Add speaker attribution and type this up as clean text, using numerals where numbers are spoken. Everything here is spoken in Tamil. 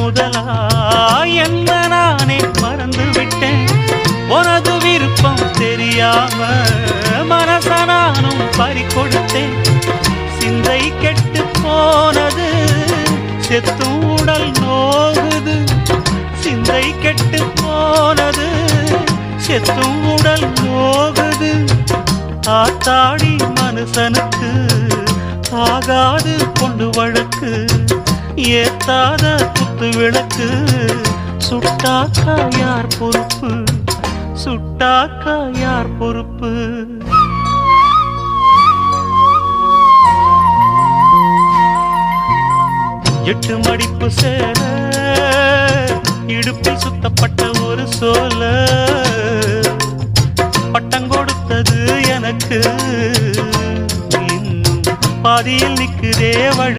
Speaker 1: முதலா என்ன நானே மறந்து விட்டேன். உனது விருப்பம் தெரியாம மனச நானும் பறிகொடுத்தேன். சிந்தை கெட்டு போனது செத்தும் உடல் நோகுது. சிந்தை கெட்டு போனது செத்தும் உடல் நோகுது. ஆத்தாடி மனுஷனுக்கு ஆகாது கொண்டு வழக்கு. ஏத்தாத குத்து விளக்கு சுட்டாக்கா யார் பொறுப்பு? சுட்டாக்கா யார் பொறுப்பு? எட்டு மடிப்பு சேர இடுப்பில் சுத்தப்பட்ட ஒரு சோல பட்டம் கொடுத்தது எனக்கு. இன்னும் பாதியில் நிற்குதே வழி.